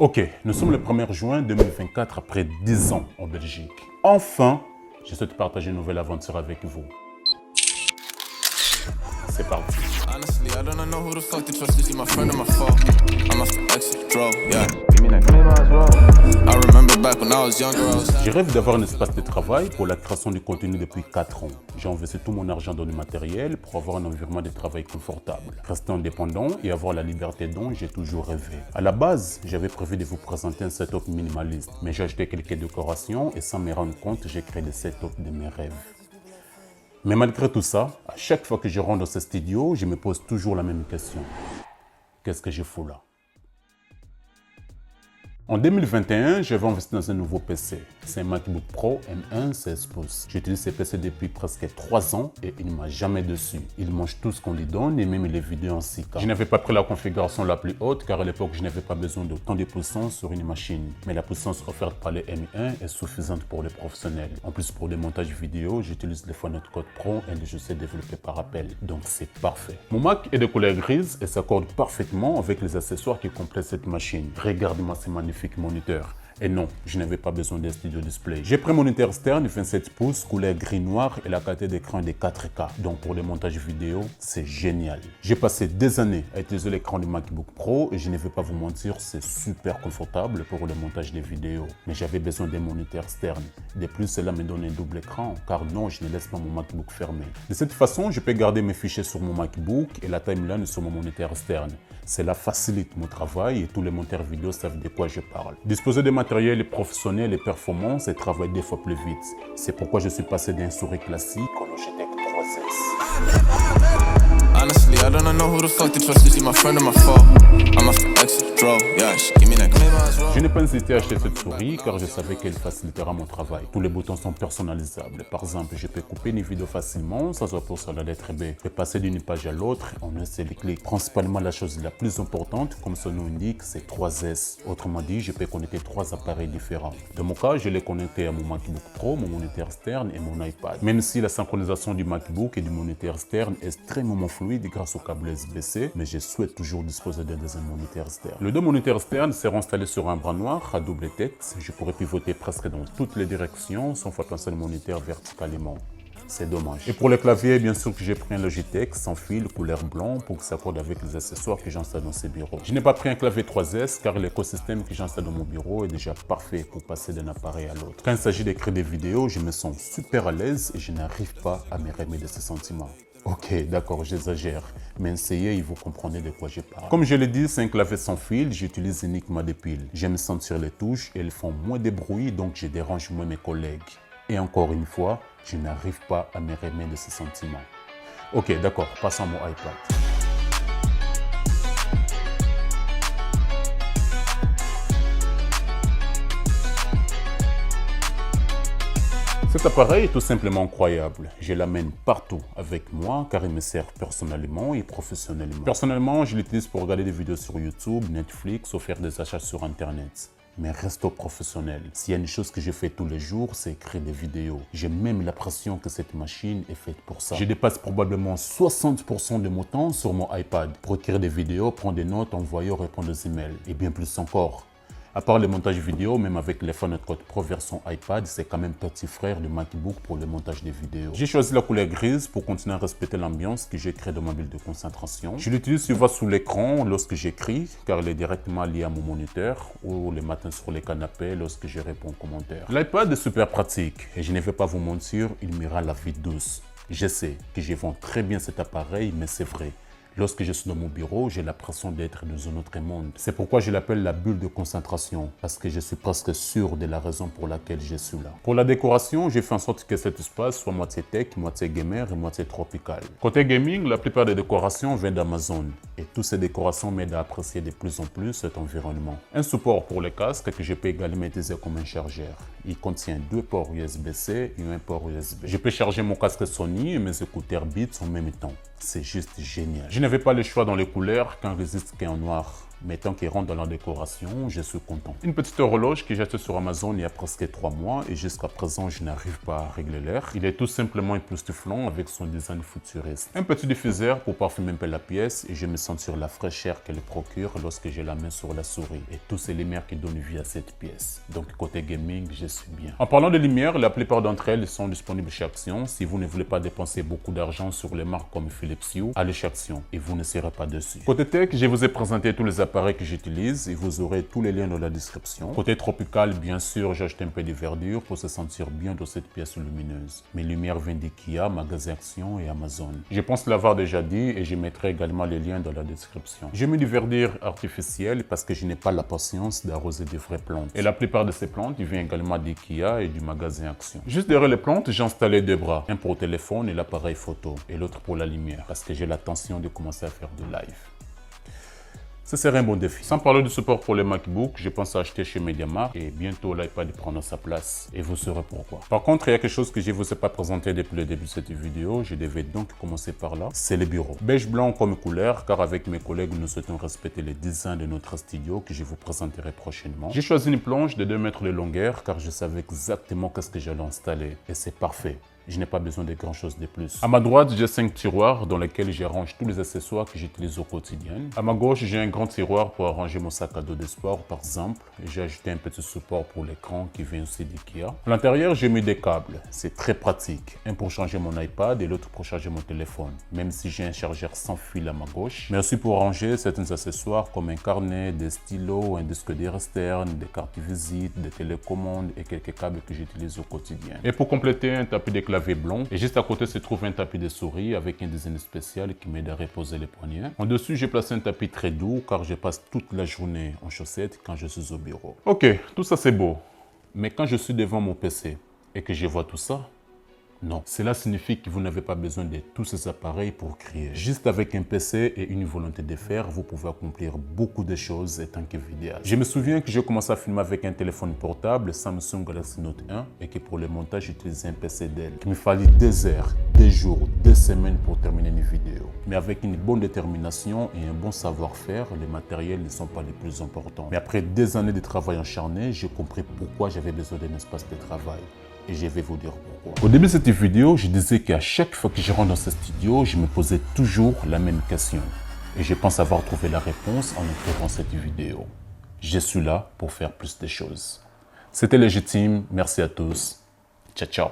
Ok, nous sommes le 1er juin 2024 après 10 ans en Belgique. Enfin, je souhaite partager une nouvelle aventure avec vous. C'est parti. Honestly, I don't know who the fuck to trust. Is he my friend or my foe? I'm a exit, bro, yeah. Give me that claim as well. I remember back when I was younger, I was... Je rêve d'avoir un espace de travail pour la création du contenu depuis 4 ans. J'ai investi tout mon argent dans le matériel pour avoir un environnement de travail confortable, rester indépendant et avoir la liberté dont j'ai toujours rêvé. À la base, j'avais prévu de vous présenter un setup minimaliste, mais j'ai acheté quelques décorations et sans me rendre compte, j'ai créé le setup de mes rêves. Mais malgré tout ça, à chaque fois que je rentre dans ce studio, je me pose toujours la même question. Qu'est-ce que je fous là? En 2021, j'avais investi dans un nouveau PC. C'est un MacBook Pro M1 16 pouces. J'utilise ce PC depuis presque 3 ans et il ne m'a jamais déçu. Il mange tout ce qu'on lui donne et même les vidéos en 6K. Je n'avais pas pris la configuration la plus haute car à l'époque, je n'avais pas besoin d'autant de puissance sur une machine. Mais la puissance offerte par le M1 est suffisante pour les professionnels. En plus, pour le montage vidéo, j'utilise le Final Cut Pro et le logiciel développé par Apple. Donc c'est parfait. Mon Mac est de couleur grise et s'accorde parfaitement avec les accessoires qui complètent cette machine. Regardez-moi ces magnifiques moniteur. Et non, je n'avais pas besoin d'un studio display. J'ai pris un moniteur externe de 27 pouces, couleur gris noir et la qualité d'écran est de 4K. Donc pour le montage vidéo, c'est génial. J'ai passé des années à utiliser l'écran du MacBook Pro et je ne vais pas vous mentir, c'est super confortable pour le montage des vidéos. Mais j'avais besoin d'un moniteur externe. De plus, cela me donne un double écran car non, je ne laisse pas mon MacBook fermé. De cette façon, je peux garder mes fichiers sur mon MacBook et la timeline sur mon moniteur externe. Cela facilite mon travail et tous les monteurs vidéo savent de quoi je parle. Disposer de matériel professionnel et performant, c'est travailler 2 fois plus vite. C'est pourquoi je suis passé d'un souris classique au Logitech 3S. Honestly, I don't know who the fuck to trust. Is he my friend or my foe? I'm a exit, bro, yeah. Give me that claim as well. Je n'ai pas hésité à acheter cette souris car je savais qu'elle facilitera mon travail. Tous les boutons sont personnalisables. Par exemple, je peux couper une vidéo facilement sans appuyer sur la lettre B. Je peux passer d'une page à l'autre en un seul clic. Principalement, la chose la plus importante, comme son nom indique, c'est 3S. Autrement dit, je peux connecter 3 appareils différents. Dans mon cas, je l'ai connecté à mon MacBook Pro, mon moniteur externe et mon iPad. Même si la synchronisation du MacBook et du moniteur externe est extrêmement fluide grâce au câble USB-C, mais je souhaite toujours disposer d'un deuxième moniteur externe. Les 2 moniteurs externes seront installés sur un bras noir à double tête. Je pourrai pivoter presque dans toutes les directions sans faire passer le moniteur verticalement. C'est dommage. Et pour le clavier, bien sûr que j'ai pris un Logitech sans fil couleur blanc pour que ça accorde avec les accessoires que j'installe dans ces bureaux. Je n'ai pas pris un clavier 3S car l'écosystème que j'installe dans mon bureau est déjà parfait pour passer d'un appareil à l'autre. Quand il s'agit d'écrire des vidéos, je me sens super à l'aise et je n'arrive pas à me remettre de ce sentiment. Ok, d'accord, j'exagère, mais essayez et vous comprenez de quoi je parle. Comme je l'ai dit, c'est un clavier sans fil, j'utilise uniquement des piles. J'aime sentir les touches et elles font moins de bruit, donc je dérange moins mes collègues. Et encore une fois, je n'arrive pas à me remettre de ce sentiment. Ok, d'accord, passons à mon iPad. Cet appareil est tout simplement incroyable. Je l'amène partout avec moi car il me sert personnellement et professionnellement. Personnellement, je l'utilise pour regarder des vidéos sur YouTube, Netflix ou faire des achats sur Internet. Mais resto professionnel. S'il y a une chose que je fais tous les jours, c'est écrire des vidéos. J'ai même l'impression que cette machine est faite pour ça. Je dépasse probablement 60% de mon temps sur mon iPad pour écrire des vidéos, prendre des notes, envoyer ou répondre aux emails. Et bien plus encore. À part le montage vidéo, même avec le Final Cut Pro version iPad, c'est quand même petit frère du MacBook pour le montage des vidéos. J'ai choisi la couleur grise pour continuer à respecter l'ambiance que j'ai créée dans ma bulle de concentration. Je l'utilise souvent sous l'écran lorsque j'écris, car il est directement lié à mon moniteur, ou le matin sur les canapés lorsque je réponds aux commentaires. L'iPad est super pratique et je ne vais pas vous mentir, il me rend la vie douce. Je sais que je vends très bien cet appareil, mais c'est vrai. Lorsque je suis dans mon bureau, j'ai l'impression d'être dans un autre monde. C'est pourquoi je l'appelle la bulle de concentration, parce que je suis presque sûr de la raison pour laquelle je suis là. Pour la décoration, j'ai fait en sorte que cet espace soit moitié tech, moitié gamer et moitié tropical. Côté gaming, la plupart des décorations viennent d'Amazon. Et toutes ces décorations m'aident à apprécier de plus en plus cet environnement. Un support pour le casque que je peux également utiliser comme un chargeur. Il contient 2 ports USB-C et un port USB. Je peux charger mon casque Sony et mes écouteurs Beats en même temps. C'est juste génial. Je n'avais pas le choix dans les couleurs quand il n'existe qu'en noir. mais tant qu'ils rentrent dans la décoration, je suis content. Une petite horloge que j'ai achetée sur Amazon il y a presque 3 mois et jusqu'à présent, je n'arrive pas à régler l'heure. Il est tout simplement époustouflant avec son design futuriste. Un petit diffuseur pour parfumer un peu la pièce et je me sens sur la fraîcheur qu'elle procure lorsque j'ai la main sur la souris et toutes ces lumières qui donnent vie à cette pièce. Donc côté gaming, je suis bien. En parlant de lumière, la plupart d'entre elles sont disponibles chez Action. Si vous ne voulez pas dépenser beaucoup d'argent sur les marques comme Philips Hue, allez chez Action et vous ne serez pas dessus. Côté tech, je vous ai présenté tous les appareils que j'utilise et vous aurez tous les liens dans la description. Côté tropical, bien sûr, j'ai acheté un peu de verdure pour se sentir bien dans cette pièce lumineuse. Mes lumières viennent d'IKEA, Magasin Action et Amazon. Je pense l'avoir déjà dit et je mettrai également les liens dans la description. J'ai mis du verdure artificielle parce que je n'ai pas la patience d'arroser des vraies plantes. Et la plupart de ces plantes viennent également d'IKEA et du Magasin Action. Juste derrière les plantes, j'ai installé 2 bras. Un pour le téléphone et l'appareil photo et l'autre pour la lumière parce que j'ai l'intention de commencer à faire du live. Ce serait un bon défi. Sans parler du support pour les MacBook, je pense à acheter chez MediaMarkt et bientôt l'iPad prendra sa place et vous saurez pourquoi. Par contre, il y a quelque chose que je ne vous ai pas présenté depuis le début de cette vidéo, je devais donc commencer par là, c'est le bureau. Beige blanc comme couleur, car avec mes collègues, nous souhaitons respecter les designs de notre studio que je vous présenterai prochainement. J'ai choisi une planche de 2 mètres de longueur car je savais exactement qu'est-ce que j'allais installer et c'est parfait. Je n'ai pas besoin de grand chose de plus. À ma droite, j'ai 5 tiroirs dans lesquels je range tous les accessoires que j'utilise au quotidien. À ma gauche, j'ai un grand tiroir pour arranger mon sac à dos de sport, par exemple. J'ai ajouté un petit support pour l'écran qui vient aussi d'IKEA. À l'intérieur, j'ai mis des câbles. C'est très pratique. Un pour changer mon iPad et l'autre pour charger mon téléphone. Même si j'ai un chargeur sans fil à ma gauche. Mais aussi pour ranger certains accessoires comme un carnet, des stylos, un disque dur externe, des cartes visite, des télécommandes et quelques câbles que j'utilise au quotidien. Et pour compléter, un tapis de clavier blanc et juste à côté se trouve un tapis de souris avec un design spécial qui m'aide à reposer les poignets. En dessus, j'ai placé un tapis très doux car je passe toute la journée en chaussettes quand je suis au bureau. Ok, tout ça c'est beau, mais quand je suis devant mon PC et que je vois tout ça, non. Cela signifie que vous n'avez pas besoin de tous ces appareils pour créer. Juste avec un PC et une volonté de faire, vous pouvez accomplir beaucoup de choses étant que vidéaste. Je me souviens que j'ai commencé à filmer avec un téléphone portable Samsung Galaxy Note 1 et que pour le montage, j'utilisais un PC Dell. Il me fallait des heures, des jours, des semaines pour terminer une vidéo. Mais avec une bonne détermination et un bon savoir-faire, les matériels ne sont pas les plus importants. Mais après des années de travail acharné, j'ai compris pourquoi j'avais besoin d'un espace de travail. Et je vais vous dire pourquoi. Au début de cette vidéo, je disais qu'à chaque fois que je rentre dans ce studio, je me posais toujours la même question. Et je pense avoir trouvé la réponse en écrivant cette vidéo. Je suis là pour faire plus de choses. C'était Légitime. Merci à tous. Ciao, ciao.